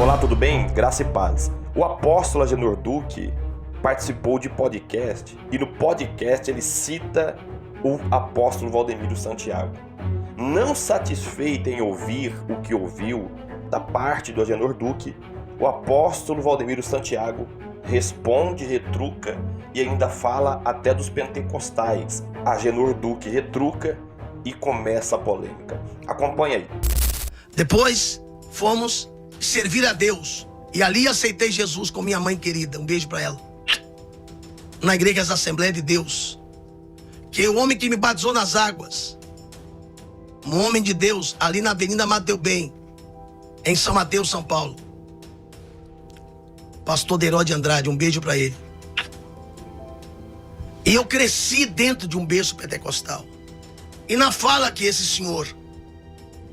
Olá, tudo bem? Graça e paz. O apóstolo Agenor Duque participou de podcast e no podcast ele cita o apóstolo Valdemiro Santiago. Não satisfeito em ouvir o que ouviu da parte do Agenor Duque, o apóstolo Valdemiro Santiago responde, retruca e ainda fala até dos pentecostais. Agenor Duque retruca e começa a polêmica. Acompanha aí. Depois fomos servir a Deus e ali aceitei Jesus com minha mãe querida. Um beijo para ela. Na igreja da Assembleia de Deus, que o homem que me batizou nas águas, um homem de Deus, ali na Avenida Mateu Bem, em São Mateus, São Paulo, pastor Deró de Andrade, um beijo para ele. E eu cresci dentro de um berço pentecostal. E na fala que esse senhor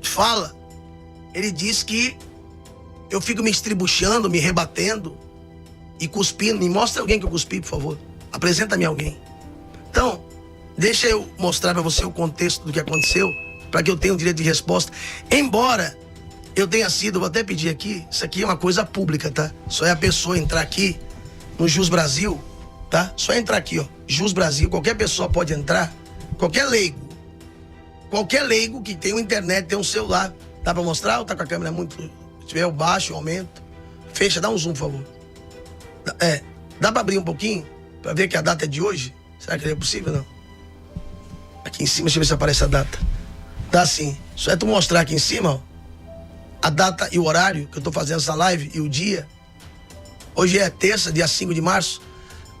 fala, ele diz que eu fico me estribuchando, me rebatendo e cuspindo. Me mostra alguém que eu cuspi, por favor. Apresenta-me alguém. Então, deixa eu mostrar para você o contexto do que aconteceu, para que eu tenha o direito de resposta. Embora eu tenha sido, vou até pedir aqui, isso aqui é uma coisa pública, tá? Só é a pessoa entrar aqui no Jus Brasil, tá? Só entrar aqui, ó, Jus Brasil, qualquer pessoa pode entrar, qualquer leigo que tem uma internet, tem um celular. Dá para mostrar ou tá com a câmera muito... Se tiver, eu baixo, eu aumento. Fecha, dá um zoom, por favor. Dá para abrir um pouquinho? Para ver que a data é de hoje? Será que é possível, não? Aqui em cima, deixa eu ver se aparece a data. Dá sim. Só é tu mostrar aqui em cima, ó, a data e o horário que eu tô fazendo essa live e o dia. Hoje é terça, dia 5 de março.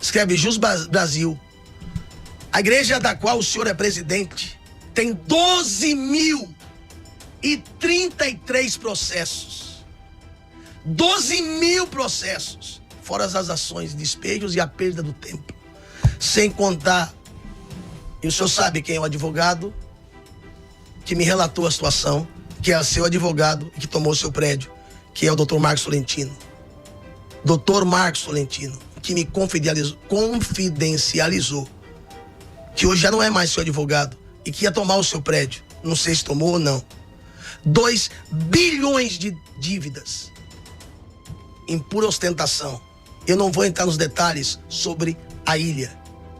Escreve Jus Brasil. A igreja da qual o senhor é presidente tem 12.033 processos. 12.000 processos, fora as ações, despejos e a perda do templo. Sem contar, e o senhor sabe quem é o advogado que me relatou a situação, que é o seu advogado e que tomou o seu prédio, que é o Dr. Marcos Solentino. Dr. Marcos Solentino, que me confidencializou que hoje já não é mais seu advogado e que ia tomar o seu prédio. Não sei se tomou ou não. 2 bilhões de dívidas em pura ostentação. Eu não vou entrar nos detalhes sobre a ilha.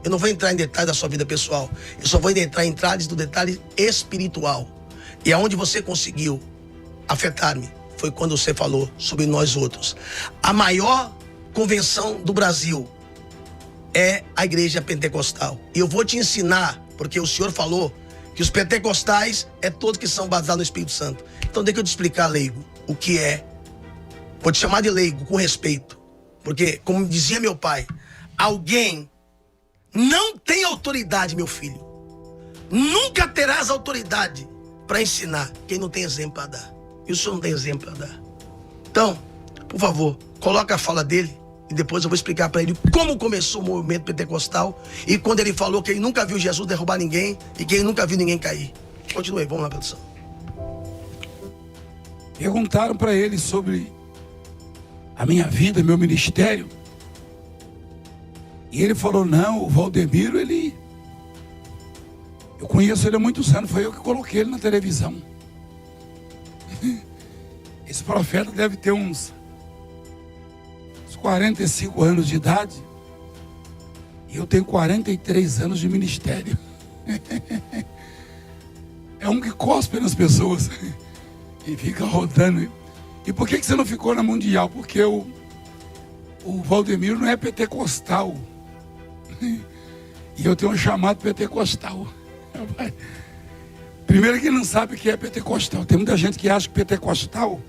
Eu não vou entrar em detalhes da sua vida pessoal. Eu só vou entrar em detalhes do detalhe espiritual. E aonde você conseguiu afetar-me foi quando você falou sobre nós outros. A maior convenção do Brasil é a igreja pentecostal. E eu vou te ensinar, porque o senhor falou que os pentecostais é todos que são batizados no Espírito Santo. Então deixa eu te explicar, leigo, o que é. Vou te chamar de leigo, com respeito. Porque, como dizia meu pai, alguém não tem autoridade, meu filho. Nunca terás autoridade para ensinar quem não tem exemplo para dar. E o senhor não tem exemplo para dar. Então, por favor, coloca a fala dele e depois eu vou explicar para ele como começou o movimento pentecostal e quando ele falou que ele nunca viu Jesus derrubar ninguém e que ele nunca viu ninguém cair. Continue, vamos lá, produção. Perguntaram para ele sobre a minha vida, meu ministério. E ele falou, não, o Valdemiro, eu conheço ele há muitos anos, foi eu que coloquei ele na televisão. Esse profeta deve ter uns 45 anos de idade. E eu tenho 43 anos de ministério. É um que cospe nas pessoas e fica rodando. E por que você não ficou na Mundial? Porque o Valdemiro não é pentecostal. E eu tenho um chamado pentecostal. Primeiro que ele não sabe o que é pentecostal. Tem muita gente que acha que pentecostal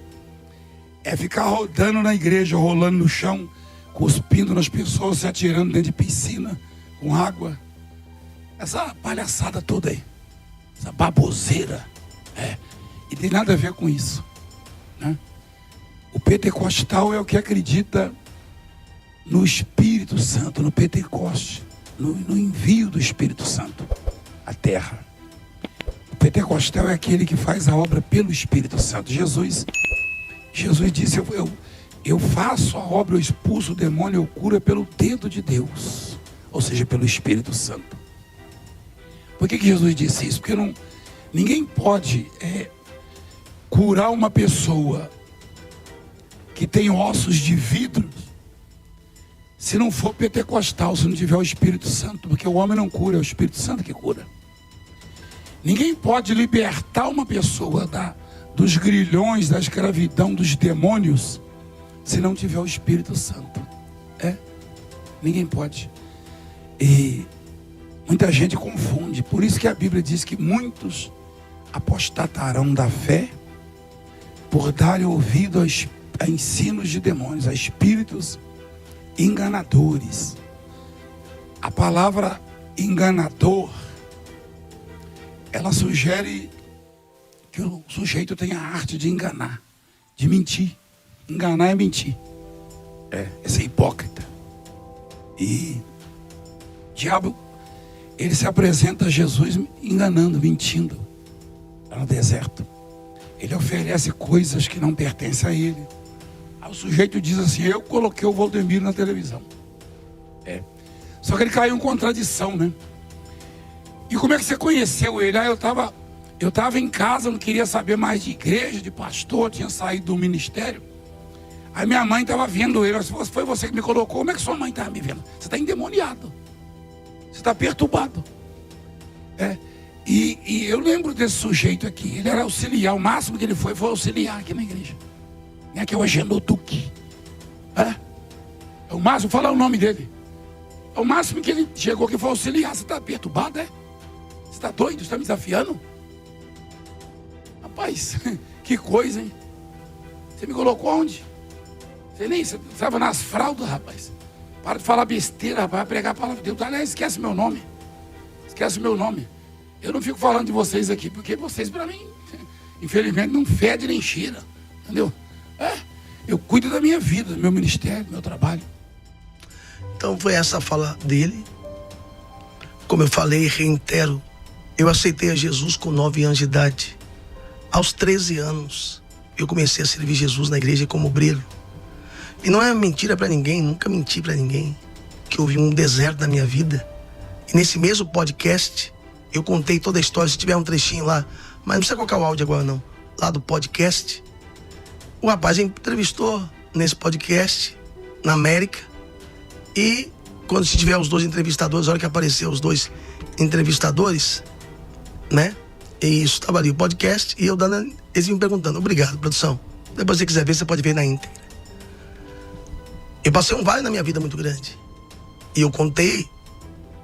é ficar rodando na igreja, rolando no chão, cuspindo nas pessoas, se atirando dentro de piscina, com água. Essa palhaçada toda aí. Essa baboseira. E tem nada a ver com isso, né? O pentecostal é o que acredita no Espírito Santo, no Pentecoste, no envio do Espírito Santo à terra. O pentecostal é aquele que faz a obra pelo Espírito Santo. Jesus disse, eu faço a obra, eu expulso o demônio, eu curo pelo dedo de Deus, ou seja, pelo Espírito Santo. Por que Jesus disse isso? Porque ninguém pode curar uma pessoa que tem ossos de vidro, se não for pentecostal, se não tiver o Espírito Santo, porque o homem não cura, é o Espírito Santo que cura. Ninguém pode libertar uma pessoa dos grilhões, da escravidão, dos demônios, se não tiver o Espírito Santo. Ninguém pode. E muita gente confunde. Por isso que a Bíblia diz que muitos apostatarão da fé por darem ouvido a ensinos de demônios, a espíritos enganadores. A palavra enganador, ela sugere que o sujeito tem a arte de enganar, de mentir. Enganar é mentir. É ser hipócrita. E o diabo, ele se apresenta a Jesus enganando, mentindo, lá no deserto. Ele oferece coisas que não pertencem a ele. Aí o sujeito diz assim: eu coloquei o Valdemiro na televisão. Só que ele caiu em contradição, né? E como é que você conheceu ele? Aí eu tava em casa, não queria saber mais de igreja, de pastor, tinha saído do ministério. Aí minha mãe estava vendo ele. Se foi você que me colocou, como é que sua mãe estava me vendo? Você está endemoniado. Você está perturbado. E eu lembro desse sujeito aqui. Ele era auxiliar. O máximo que ele foi auxiliar aqui na igreja. Que é o Agenor Duque. É o máximo, fala o nome dele. É o máximo que ele chegou que foi auxiliar. Você está perturbado, Você está doido? Você está me desafiando? Rapaz, que coisa, hein? Você me colocou onde? Você estava nas fraldas, rapaz. Para de falar besteira, rapaz. Vai pregar a palavra de Deus. Aliás, esquece meu nome. Esquece meu nome. Eu não fico falando de vocês aqui, porque vocês, para mim, infelizmente, não fede nem cheira. Entendeu? Eu cuido da minha vida, do meu ministério, do meu trabalho. Então foi essa a fala dele. Como eu falei, reitero, eu aceitei a Jesus com 9 anos de idade. Aos 13 anos, eu comecei a servir Jesus na igreja como obreiro. E não é mentira para ninguém, nunca menti para ninguém, que houve um deserto na minha vida. E nesse mesmo podcast, eu contei toda a história. Se tiver um trechinho lá, mas não precisa colocar o áudio agora não, lá do podcast. O rapaz entrevistou nesse podcast, na América. E quando se tiver os 2 entrevistadores, a hora que aparecer os 2 entrevistadores, né? E isso, estava ali o podcast e eu dando, eles me perguntando: obrigado, produção. Depois se você quiser ver, você pode ver na íntegra. Eu passei um vale na minha vida muito grande. E eu contei,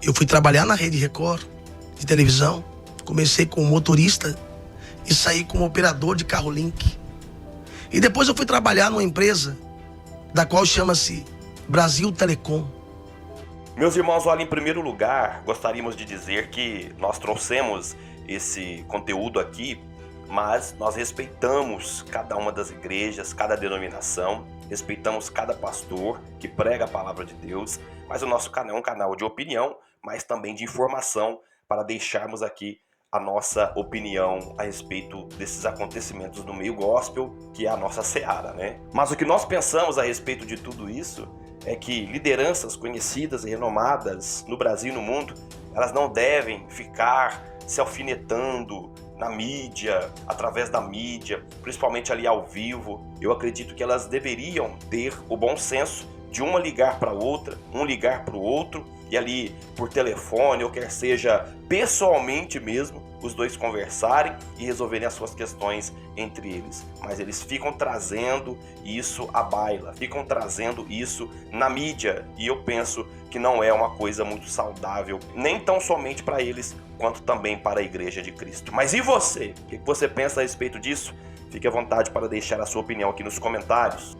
eu fui trabalhar na Rede Record de televisão. Comecei como motorista e saí como operador de carro Link. E depois eu fui trabalhar numa empresa da qual chama-se Brasil Telecom. Meus irmãos, olha, em primeiro lugar, gostaríamos de dizer que nós trouxemos esse conteúdo aqui, mas nós respeitamos cada uma das igrejas, cada denominação, respeitamos cada pastor que prega a palavra de Deus, mas o nosso canal é um canal de opinião, mas também de informação, para deixarmos aqui a nossa opinião a respeito desses acontecimentos no meio gospel, que é a nossa seara, né? Mas o que nós pensamos a respeito de tudo isso é que lideranças conhecidas e renomadas no Brasil e no mundo, elas não devem ficar se alfinetando na mídia, através da mídia, principalmente ali ao vivo. Eu acredito que elas deveriam ter o bom senso de uma ligar para outra, um ligar para o outro, e ali por telefone, ou quer seja pessoalmente mesmo, os 2 conversarem e resolverem as suas questões entre eles. Mas eles ficam trazendo isso à baila, ficam trazendo isso na mídia, e eu penso que não é uma coisa muito saudável, nem tão somente para eles, quanto também para a Igreja de Cristo. Mas e você? O que você pensa a respeito disso? Fique à vontade para deixar a sua opinião aqui nos comentários.